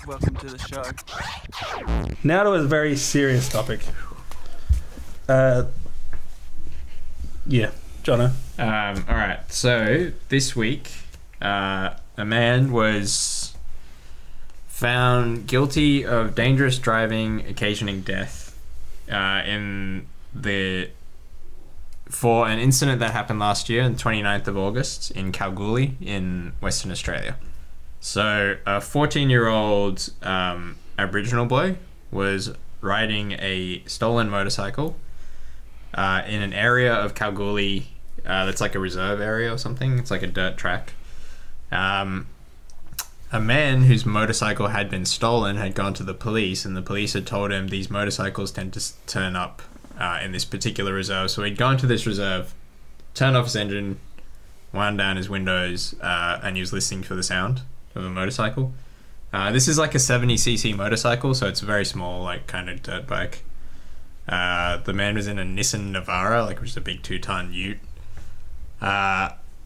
Welcome to the show. Now to a very serious topic. Yeah, Jono. Alright, so this week, a man was found guilty of dangerous driving occasioning death for an incident that happened last year on the 29th of August in Kalgoorlie in Western Australia. So a 14-year-old Aboriginal boy was riding a stolen motorcycle in an area of Kalgoorlie that's like a reserve area or something. It's like a dirt track. A man whose motorcycle had been stolen had gone to the police, and the police had told him these motorcycles tend to turn up in this particular reserve. So he'd gone to this reserve, turned off his engine, wound down his windows, and he was listening for the sound of a motorcycle. This is like a 70cc motorcycle, so it's a very small, like, kind of dirt bike. The man was in a Nissan Navara, which is a big 2-ton ute.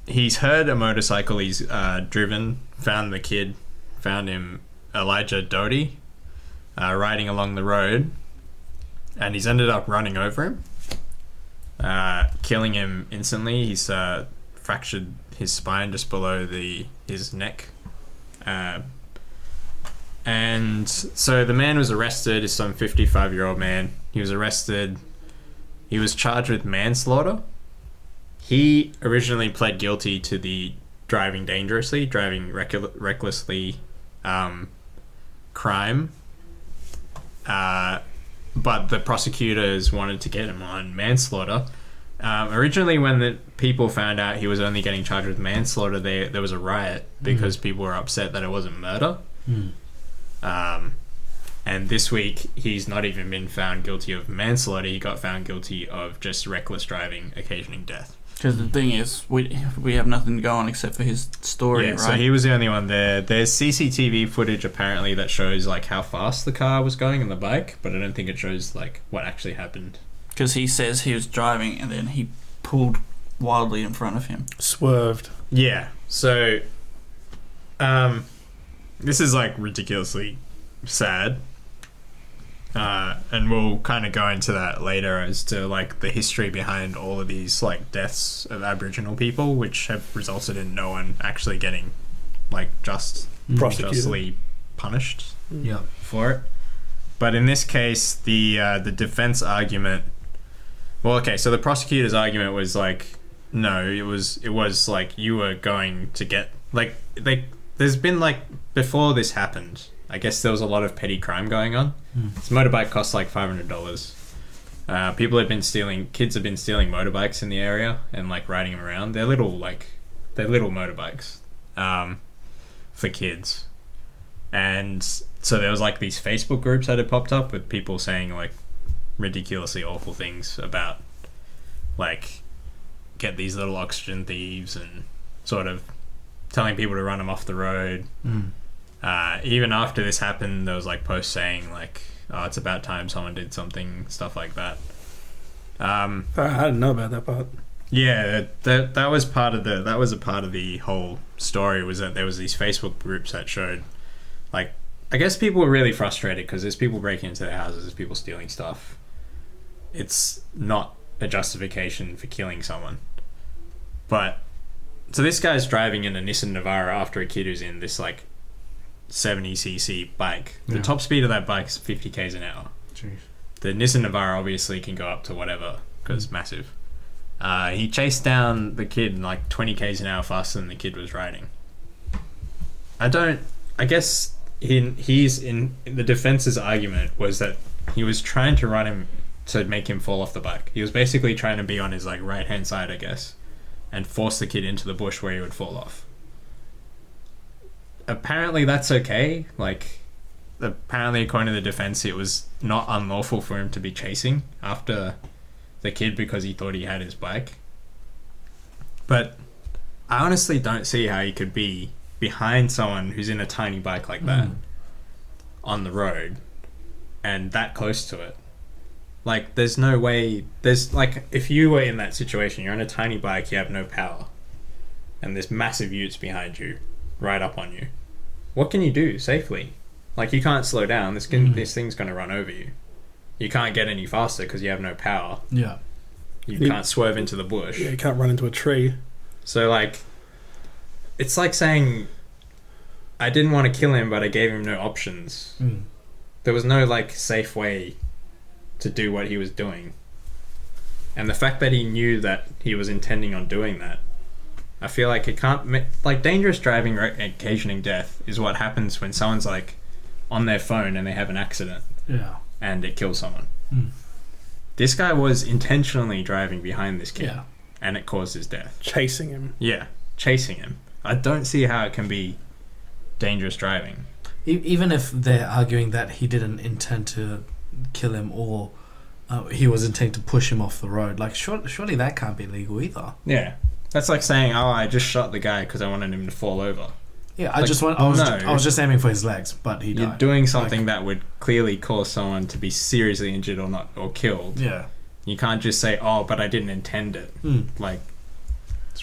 He's heard a motorcycle he's driven, found the kid, found him, Elijah Doughty, riding along the road, and he's ended up running over him, killing him instantly. He's fractured his spine just below his neck. And so the man was arrested. It's some 55-year-old man. He was arrested. He was charged with manslaughter. He originally pled guilty to the driving dangerously, driving recklessly crime. But the prosecutors wanted to get him on manslaughter. Originally, when the people found out he was only getting charged with manslaughter, there was a riot because people were upset that it wasn't murder. And this week, he's not even been found guilty of manslaughter. He got found guilty of just reckless driving occasioning death. Because the thing is, we have nothing to go on except for his story, yeah, right? So he was the only one there. There's CCTV footage apparently that shows like how fast the car was going on the bike, but I don't think it shows like what actually happened. Because he says he was driving and then he pulled wildly in front of him. Swerved. Yeah. So, this is like ridiculously sad. And we'll kind of go into that later as to like the history behind all of these like deaths of Aboriginal people, which have resulted in no one actually getting like justly punished for it. But in this case, the defense argument. Well, okay, so the prosecutor's argument was like, no, it was like you were going to get like there's been like before this happened. I guess there was a lot of petty crime going on. This motorbike costs like $500. Kids have been stealing motorbikes in the area and like riding them around. They're little motorbikes for kids. And so there was like these Facebook groups that had popped up with people saying like ridiculously awful things about like get these little oxygen thieves and sort of telling people to run them off the road. Even after this happened, there was like posts saying like, "Oh, it's about time someone did something," stuff like that. I didn't know about that part. Yeah, that was a part of the whole story, was that there was these Facebook groups that showed, like, I guess people were really frustrated because there's people breaking into their houses, there's people stealing stuff. It's not a justification for killing someone. But so this guy's driving in a Nissan Navara after a kid who's in this like 70cc bike. The top speed of that bike is 50 k's an hour. Jeez. The Nissan Navara obviously can go up to whatever because it's massive. He chased down the kid like 20 k's an hour faster than the kid was riding. I guess he's in the defense's argument was that he was trying to run him to make him fall off the bike. He was basically trying to be on his like right hand side, I guess, and force the kid into the bush where he would fall off. Apparently that's okay. Like, apparently according to the defense, it was not unlawful for him to be chasing after the kid because he thought he had his bike. But I honestly don't see how he could be behind someone who's in a tiny bike like that on the road and that close to it. Like, there's no way. There's like, if you were in that situation, you're on a tiny bike, you have no power, and there's massive utes behind you, right up on you. What can you do safely? Like, you can't slow down. This thing's going to run over you. You can't get any faster because you have no power. Yeah. You can't swerve into the bush. Yeah, you can't run into a tree. So, like, it's like saying, I didn't want to kill him, but I gave him no options. There was no, like, safe way to do what he was doing. And the fact that he knew that he was intending on doing that, I feel like it can't... Like, dangerous driving occasioning death is what happens when someone's, like, on their phone and they have an accident. Yeah. And it kills someone. This guy was intentionally driving behind this kid. Yeah. And it caused his death. Chasing him. Yeah, chasing him. I don't see how it can be dangerous driving. Even if they're arguing that he didn't intend to kill him or he was intending to push him off the road, like surely that can't be legal either. Yeah. That's like saying, oh, I just shot the guy because I wanted him to fall over. Yeah, Like, I was just aiming for his legs, but he died. You're doing something that would clearly cause someone to be seriously injured or killed. Yeah. You can't just say, oh, but I didn't intend it. Like,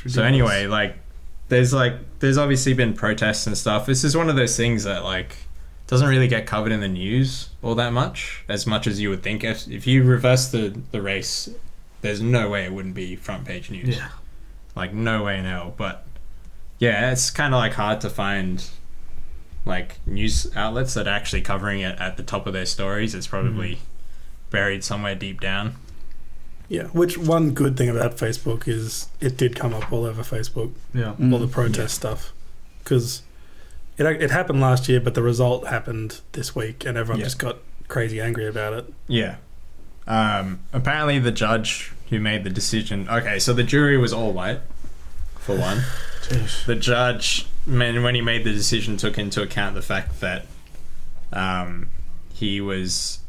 So anyway, like, there's obviously been protests and stuff. This is one of those things that, like, doesn't really get covered in the news all that much as you would think. If you reverse the race, there's no way it wouldn't be front page news. Yeah. Like, no way in hell. But yeah, it's kind of like hard to find like news outlets that are actually covering it at the top of their stories. It's probably buried somewhere deep down. Yeah, which one good thing about Facebook is it did come up all over Facebook. Yeah. All the protest stuff. Because it happened last year, but the result happened this week and everyone just got crazy angry about it. Yeah. Apparently the judge who made the decision... Okay, so the jury was all white, for one. Jeez. The judge, when he made the decision, took into account the fact that he was...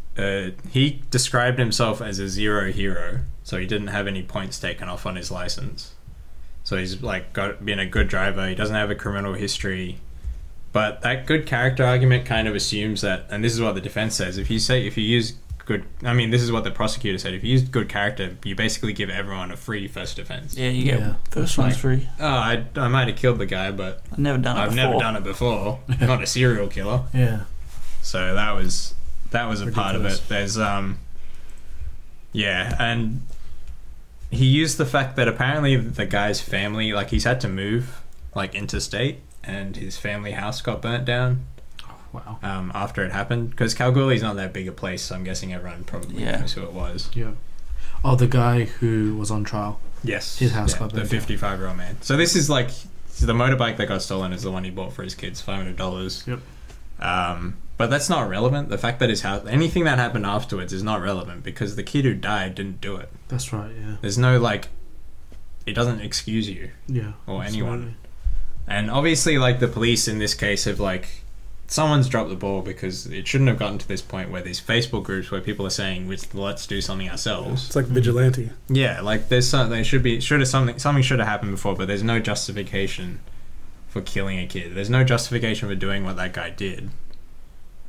he described himself as a zero hero, so he didn't have any points taken off on his license. So he's like been a good driver. He doesn't have a criminal history. But that good character argument kind of assumes that, and this is what the defense says, if you use good... I mean, this is what the prosecutor said. If you use good character, you basically give everyone a free first defense. Yeah, you get first one's free. Oh, I might have killed the guy, but I've never done it before. I'm not a serial killer. Yeah. So that was a part of it. Ridiculous. There's and he used the fact that apparently the guy's family, like, he's had to move like interstate, and his family house got burnt down. Wow. After it happened, because Kalgoorlie's not that big a place, so I'm guessing everyone probably knows who it was. Yeah. Oh, the guy who was on trial. Yes. His house got the burnt 55-year-old man. So this is like the motorbike that got stolen is the one he bought for his kids, $500. Yep. But that's not relevant. The fact that his house, anything that happened afterwards is not relevant because the kid who died didn't do it. That's right. Yeah. There's no like, it doesn't excuse you. Yeah. Or absolutely. anyone. And obviously, like, the police in this case have like, someone's dropped the ball because it shouldn't have gotten to this point where these Facebook groups where people are saying, let's do something ourselves. It's like vigilante. Yeah, like there's something should have happened before, but there's no justification for killing a kid. There's no justification for doing what that guy did.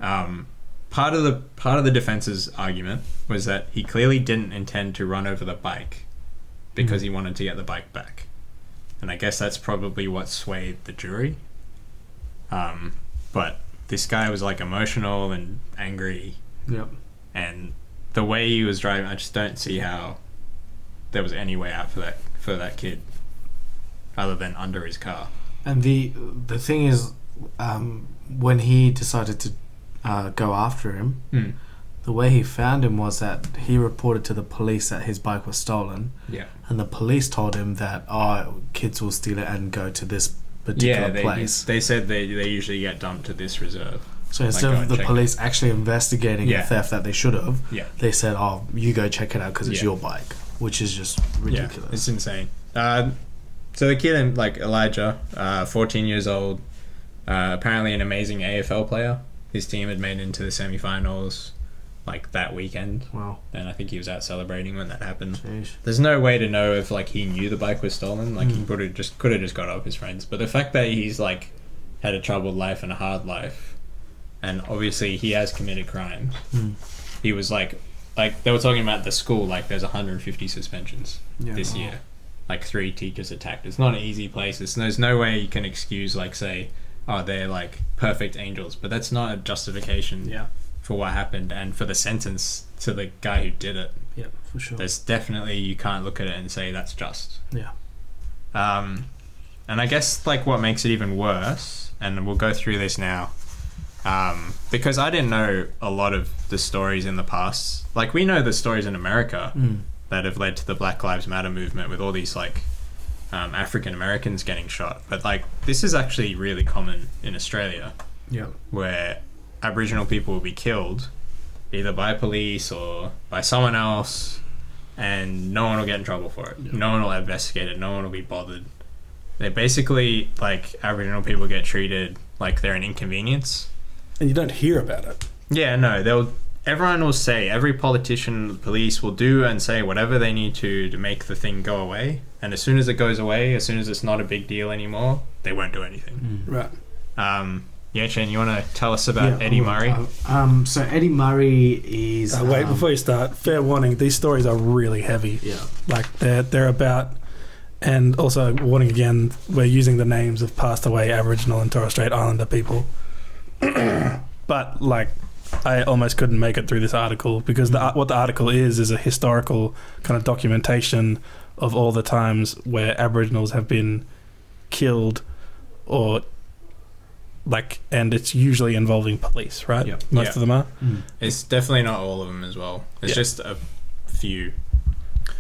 Part of the defense's argument was that he clearly didn't intend to run over the bike because he wanted to get the bike back. And I guess that's probably what swayed the jury. But this guy was like emotional and angry. Yep. And the way he was driving, I just don't see how there was any way out for that kid other than under his car. And the thing is, when he decided to go after him, the way he found him was that he reported to the police that his bike was stolen. Yeah. And the police told him that, kids will steal it and go to this particular place. They said they usually get dumped to this reserve. So instead of the police actually investigating a theft that they should have, they said, you go check it out because it's your bike, which is just ridiculous. Yeah, it's insane. So the kid, like Elijah, 14 years old, apparently an amazing AFL player. His team had made it into the semi-finals like that weekend. Wow. And I think he was out celebrating when that happened. Jeez. There's no way to know if like he knew the bike was stolen. Like he could have just got off his friends. But the fact that he's like had a troubled life and a hard life, and obviously he has committed crimes. He was like they were talking about the school, like there's 150 suspensions this year. Like 3 teachers attacked. It's not an easy place. There's no way you can excuse, like, say, oh, they're like perfect angels, but that's not a justification for what happened and for the sentence to the guy who did it. Yeah, for sure. There's definitely, you can't look at it and say that's just. Yeah. And I guess like what makes it even worse, and we'll go through this now, because I didn't know a lot of the stories in the past. Like, we know the stories in America that have led to the Black Lives Matter movement with all these like African Americans getting shot, but like this is actually really common in Australia. Yeah. Where Aboriginal people will be killed either by police or by someone else, and no one will get in trouble for it. Yeah. No one will investigate it. No one will be bothered. They basically, like, Aboriginal people get treated like they're an inconvenience. And you don't hear about it. Yeah, no. Everyone will say, every politician, the police will do and say whatever they need to make the thing go away. And as soon as it goes away, as soon as it's not a big deal anymore, they won't do anything. Right. Chen, you want to tell us about Eddie Murray? So Eddie Murray is... wait, before you start, fair warning, these stories are really heavy. Yeah. Like, they're about... And also, warning again, we're using the names of passed away Aboriginal and Torres Strait Islander people. But, like, I almost couldn't make it through this article because what the article is a historical kind of documentation of all the times where Aboriginals have been killed or... Like, and it's usually involving police, right? Yep. Most of them are. It's definitely not all of them as well. It's just a few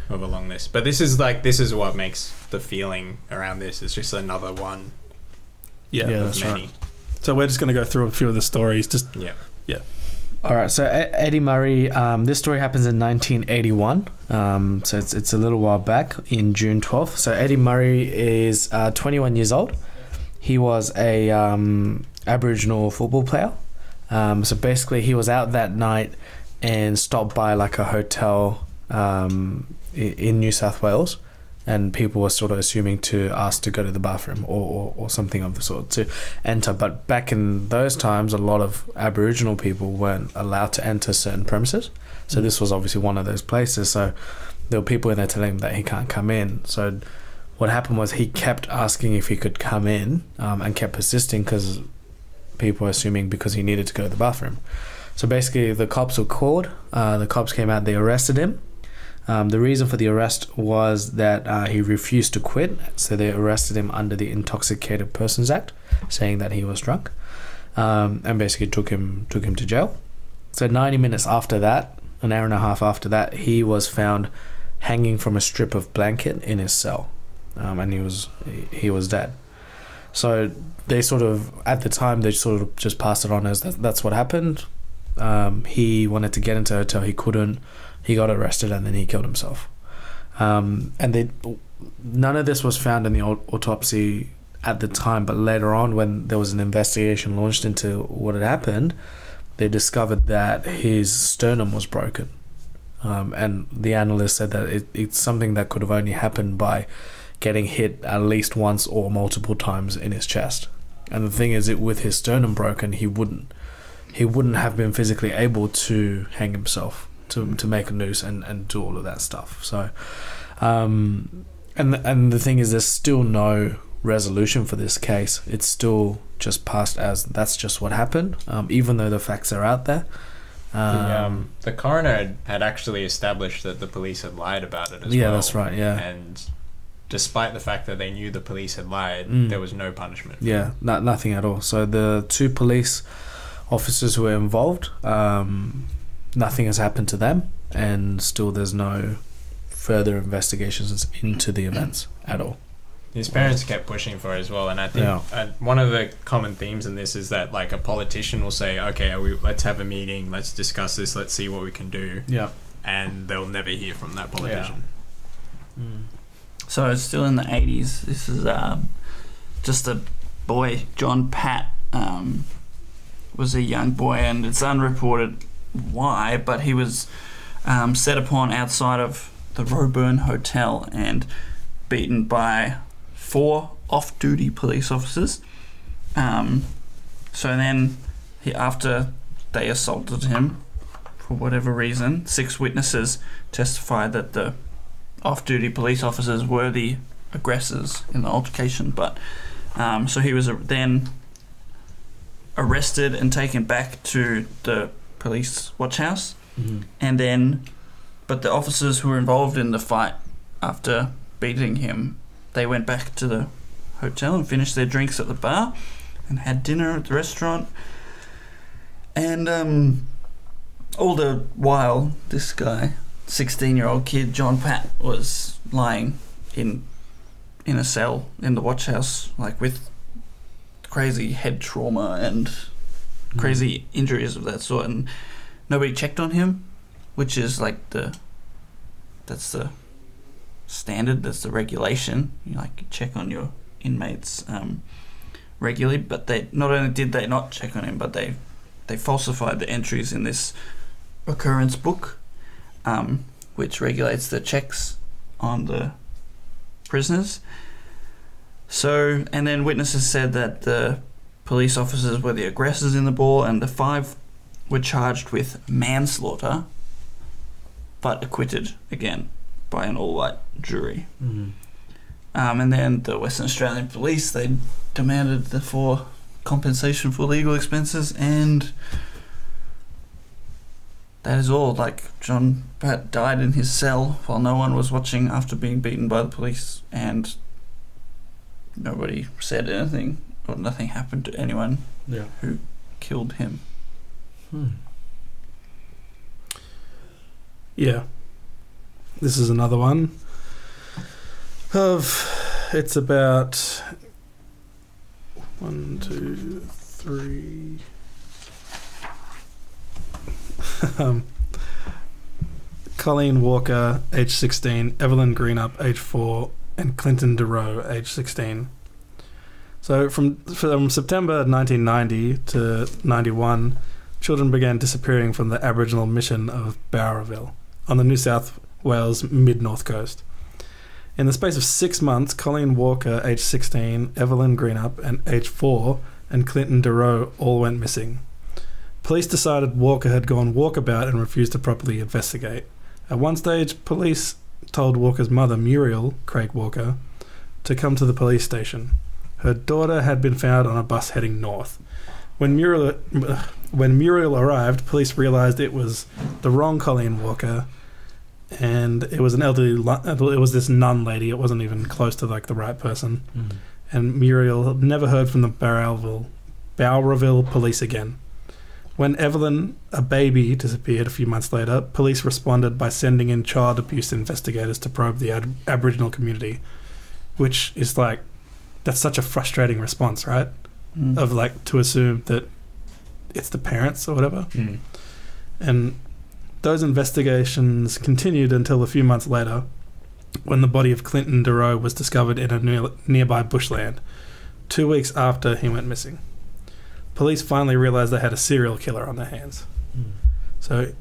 of along this. But this is what makes the feeling around this. It's just another one. Yeah, that's many. right. So we're just going to go through a few of the stories. Yeah. All right. So Eddie Murray. This story happens in 1981. So it's a little while back in June 12th. So Eddie Murray is 21 years old. He was a Aboriginal football player. So basically, he was out that night and stopped by like a hotel in New South Wales, and people were sort of assuming to ask to go to the bathroom or something of the sort to enter. But back in those times, a lot of Aboriginal people weren't allowed to enter certain premises. So this was obviously one of those places. So there were people in there telling him that he can't come in. So what happened was he kept asking if he could come in and kept persisting because people were assuming because he needed to go to the bathroom. So basically the cops were called. The cops came out, they arrested him. The reason for the arrest was that he refused to quit. So they arrested him under the Intoxicated Persons Act, saying that he was drunk, and basically took him to jail. So 90 minutes after that, an hour and a half after that, he was found hanging from a strip of blanket in his cell. And he was dead. So they sort of, at the time, they sort of just passed it on as that's what happened. He wanted to get into a hotel, he couldn't. He got arrested and then he killed himself. And none of this was found in the autopsy at the time, but later on, when there was an investigation launched into what had happened, they discovered that his sternum was broken. And the analyst said that it's something that could have only happened by getting hit at least once or multiple times in his chest. And the thing is, with his sternum broken, he wouldn't have been physically able to hang himself, to make a noose and do all of that stuff. So and the thing is, there's still no resolution for this case. It's still just passed as that's just what happened, even though the facts are out there. The coroner had actually established that the police had lied about it as well. Yeah, that's right, yeah. And despite the fact that they knew the police had lied, there was no punishment. Yeah, nothing at all. So the two police officers who were involved, nothing has happened to them, and still there's no further investigations into the events at all. His parents kept pushing for it as well, and I think one of the common themes in this is that like a politician will say, okay, let's have a meeting, let's discuss this, let's see what we can do. Yeah. And they'll never hear from that politician. Yeah. So it's still in the 80s. This is just a boy, John Pat, was a young boy, and it's unreported why, but he was set upon outside of the Roebourne Hotel and beaten by 4 off-duty police officers. So then, after they assaulted him, for whatever reason, 6 witnesses testified that the off-duty police officers were the aggressors in the altercation. But so he was then arrested and taken back to the police watch house. Mm-hmm. And then, but the officers who were involved in the fight after beating him, they went back to the hotel and finished their drinks at the bar and had dinner at the restaurant. And all the while, this guy, 16-year-old kid, John Pat, was lying in a cell in the watch house, like with crazy head trauma and crazy injuries of that sort, and nobody checked on him, which is like that's the standard, that's the regulation. You check on your inmates regularly, but they not only did they not check on him, but they falsified the entries in this occurrence book, which regulates the checks on the prisoners. So, and then witnesses said that the police officers were the aggressors in the brawl, and the 5 were charged with manslaughter, but acquitted again by an all-white jury. Mm-hmm. And then the Western Australian Police, they demanded for compensation for legal expenses, and that is all. John Pat died in his cell while no one was watching after being beaten by the police, and nobody said anything, or nothing happened to anyone who killed him. Yeah. This is another one it's about 1, 2, 3 Colleen Walker, age 16, Evelyn Greenup, age 4, and Clinton DeRoe, age 16. So from September 1990 to 91, children began disappearing from the Aboriginal mission of Bowraville on the New South Wales mid-north coast. In the space of 6 months, Colleen Walker, age 16, Evelyn Greenup, and age 4, and Clinton DeRoe all went missing. Police decided Walker had gone walkabout and refused to properly investigate. At one stage, police told Walker's mother, Muriel Craig Walker, to come to the police station. Her daughter had been found on a bus heading north. When Muriel arrived, police realised it was the wrong Colleen Walker, and it was it was this nun lady. It wasn't even close to the right person. Mm. And Muriel never heard from the Bowraville police again. When Evelyn, a baby, disappeared a few months later, police responded by sending in child abuse investigators to probe the Aboriginal community, which is that's such a frustrating response, right? Of to assume that it's the parents or whatever. And those investigations continued until a few months later, when the body of Clinton DeRoe was discovered in a nearby bushland, 2 weeks after he went missing. Police finally realised they had a serial killer on their hands. So,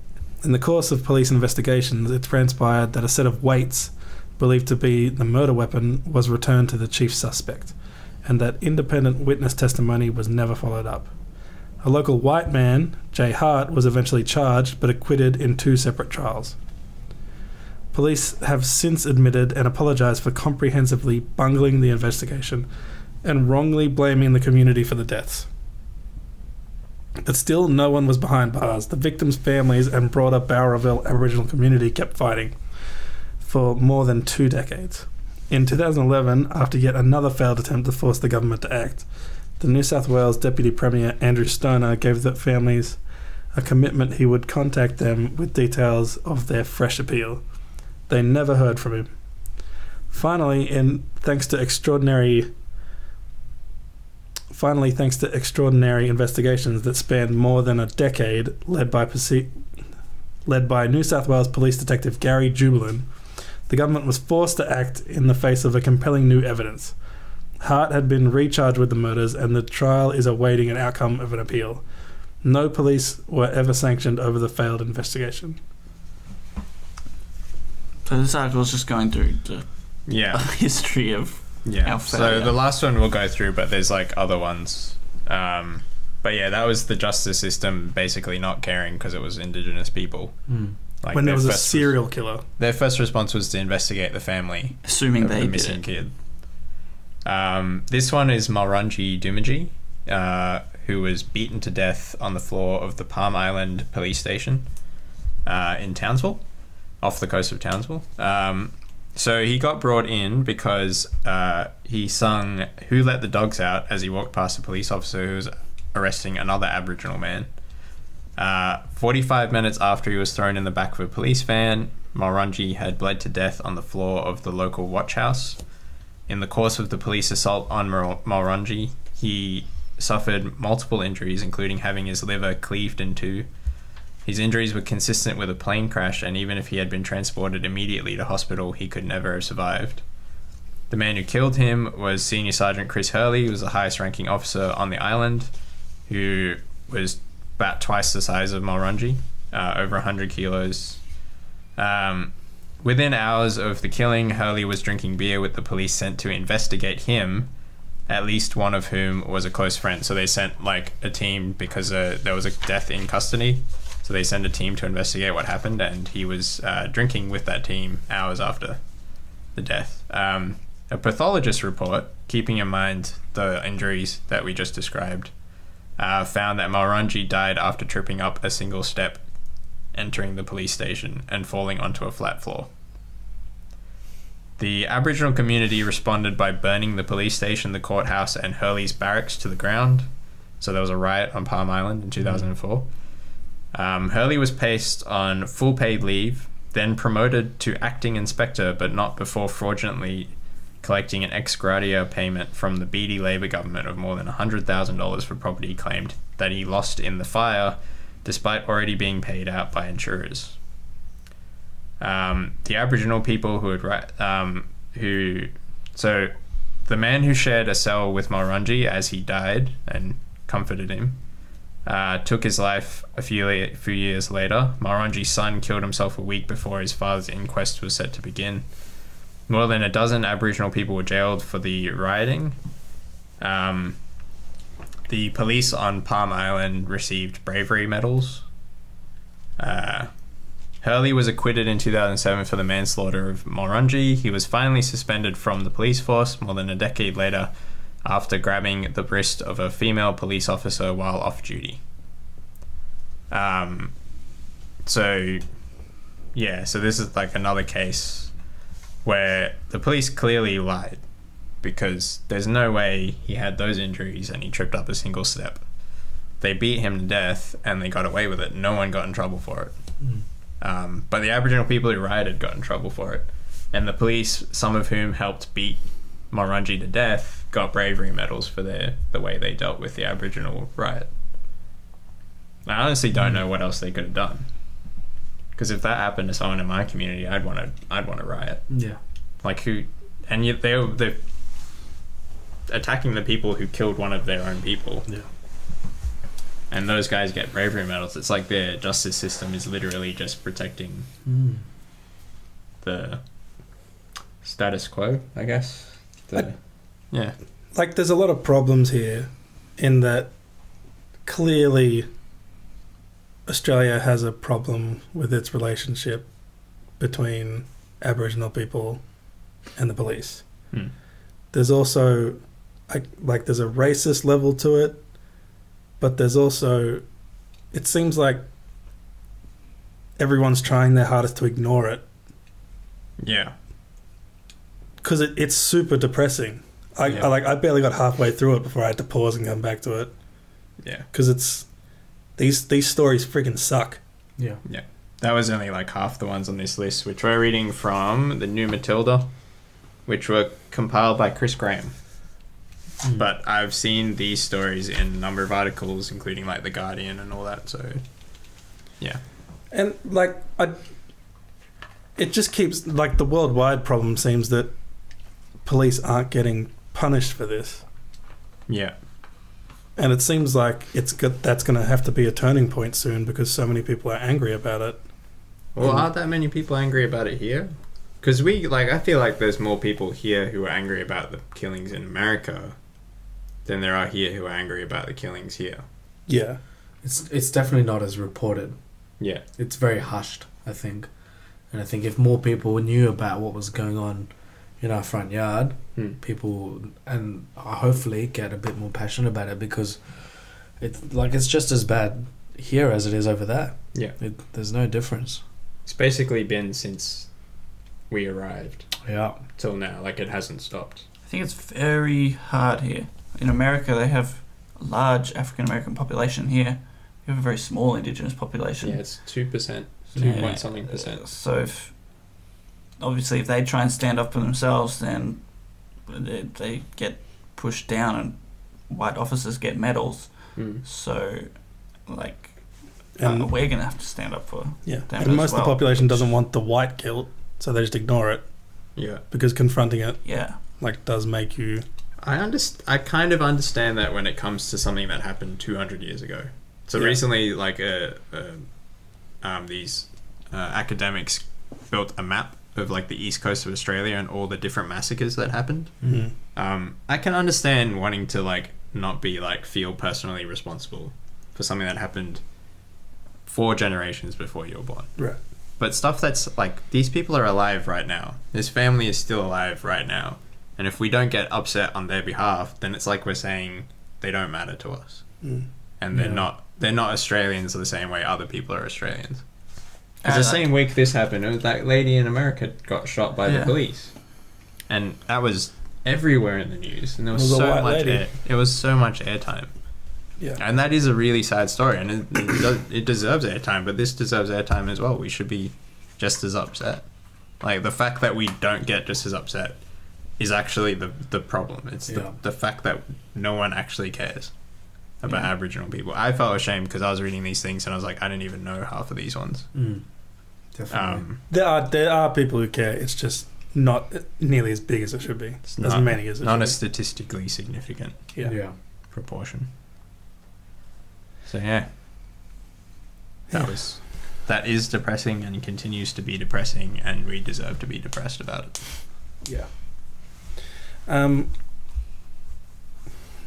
in the course of police investigations, it transpired that a set of weights believed to be the murder weapon was returned to the chief suspect, and that independent witness testimony was never followed up. A local white man, Jay Hart, was eventually charged but acquitted in 2 separate trials. Police have since admitted and apologised for comprehensively bungling the investigation and wrongly blaming the community for the deaths. But still, no one was behind bars. The victims' families and broader Bowraville Aboriginal community kept fighting for more than 2 decades. In 2011, after yet another failed attempt to force the government to act, the New South Wales Deputy Premier Andrew Stoner gave the families a commitment he would contact them with details of their fresh appeal. They never heard from him. Finally, thanks to extraordinary investigations that spanned more than a decade, led by New South Wales Police Detective Gary Jubelin, the government was forced to act in the face of a compelling new evidence. Hart had been recharged with the murders, and the trial is awaiting an outcome of an appeal. No police were ever sanctioned over the failed investigation. So this article is just going through the history of our failure. So the last one we'll go through, but there's other ones. But yeah, that was the justice system basically not caring because it was Indigenous people. When there was a serial killer. Their first response was to investigate the family. Assuming of they the did missing it. kid. This one is Mulrunji Doomadgee, who was beaten to death on the floor of the Palm Island police station in Townsville, off the coast of Townsville. So he got brought in because he sung "Who Let the Dogs Out" as he walked past a police officer who was arresting another Aboriginal man. 45 minutes after he was thrown in the back of a police van, Mulrunji had bled to death on the floor of the local watch house. In the course of the police assault on Mulrunji, he suffered multiple injuries, including having his liver cleaved in two. His injuries were consistent with a plane crash, and even if he had been transported immediately to hospital, he could never have survived. The man who killed him was Senior Sergeant Chris Hurley, who was the highest ranking officer on the island, who was about twice the size of Mulrunji, over 100 kilos. Within hours of the killing, Hurley was drinking beer with the police sent to investigate him, at least one of whom was a close friend. So they sent like a team because there was a death in custody. So they sent a team to investigate what happened, and he was drinking with that team hours after the death. A pathologist report, keeping in mind the injuries that we just described, found that Mulrunji died after tripping up a single step, entering the police station and falling onto a flat floor. The Aboriginal community responded by burning the police station, the courthouse, and Hurley's barracks to the ground. So there was a riot on Palm Island in 2004. Hurley was placed on full paid leave, then promoted to acting inspector, but not before fraudulently collecting an ex gratia payment from the Beatty Labor government of more than $100,000 for property claimed that he lost in the fire, despite already being paid out by insurers. The Aboriginal people so the man who shared a cell with Mulrunji as he died and comforted him, took his life a few years later. Mulrunji's son killed himself a week before his father's inquest was set to begin. More than a dozen Aboriginal people were jailed for the rioting. The police on Palm Island received bravery medals. Hurley was acquitted in 2007 for the manslaughter of Mulrunji. He was finally suspended from the police force more than a decade later after grabbing the wrist of a female police officer while off duty. So this is like another case where the police clearly lied, because there's no way he had those injuries and he tripped up a single step. They beat him to death and they got away with it. No one got in trouble for it. But the Aboriginal people who rioted got in trouble for it. And the police, some of whom helped beat Mulrunji to death, got bravery medals for the way they dealt with the Aboriginal riot. I honestly don't know what else they could have done. Because if that happened to someone in my community, I'd want to riot. Yeah. Like who? And yet they're attacking the people who killed one of their own people. Yeah. And those guys get bravery medals. It's like their justice system is literally just protecting the status quo, I guess. Yeah. Like, there's a lot of problems here in that clearly Australia has a problem with its relationship between Aboriginal people and the police. There's also there's a racist level to it, but there's also, it seems like everyone's trying their hardest to ignore it. Yeah. Because it's super depressing. I barely got halfway through it before I had to pause and come back to it. Yeah. Because it's these stories freaking suck. Yeah. Yeah. That was only like half the ones on this list, which we're reading from the New Matilda, which were compiled by Chris Graham. But I've seen these stories in a number of articles, including like The Guardian and all that. So, yeah. And it just keeps, like, the worldwide problem seems that police aren't getting punished for this. Yeah. And it seems like that's going to have to be a turning point soon because so many people are angry about it. Well, aren't that many people angry about it here? Because I feel like there's more people here who are angry about the killings in America than there are here who are angry about the killings here. Yeah. It's definitely not as reported. Yeah. It's very hushed, I think. And I think if more people knew about what was going on in our front yard, people and hopefully get a bit more passionate about it, because it's just as bad here as it is over there. Yeah. There's no difference. It's basically been since we arrived Yeah. till now. Like, it hasn't stopped. I think it's very hard here. In America, they have a large African American population. Here, we have a very small Indigenous population. Yeah, it's 2%, 2 Yeah. point something percent. So if they try and stand up for themselves, then they get pushed down, and white officers get medals. Mm. So, like, And we're gonna have to stand up for yeah, them and as most of the well, population which- doesn't want the white guilt, so they just ignore it Yeah. because confronting it Yeah, like does make you. I kind of understand that when it comes to something that happened 200 years ago. So Yeah. recently, like, these academics built a map of, like, the east coast of Australia and all the different massacres that happened. Mhm. I can understand wanting to, like, not be, like, feel personally responsible for something that happened 4 generations before you were born. Right. But stuff that's, like, these people are alive right now. This family is still alive right now. And if we don't get upset on their behalf, then it's like we're saying they don't matter to us. Mm. And they're Yeah. not Australians the same way other people are Australians. Because And, the same week this happened, it was that lady in America got shot by the Yeah. police. And that was everywhere in the news. And there was It was a so white much lady. it was so much airtime. Yeah. And that is a really sad story, and it deserves airtime, but this deserves airtime as well. We should be just as upset. Like, the fact that we don't get just as upset is actually the problem. It's Yeah. the fact that no one actually cares about Yeah. Aboriginal people. I felt ashamed because I was reading these things and I was like, I didn't even know half of these ones. Definitely. There are people who care. It's just not nearly as big as it should be. It's As not, many as it not a should statistically significant be. Yeah. Yeah. proportion. So yeah, Yeah. that is depressing and continues to be depressing, and we deserve to be depressed about it. Yeah. How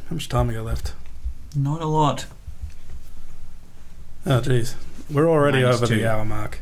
much time we got left? not a lot. Oh, jeez. We're already over -2. the hour mark.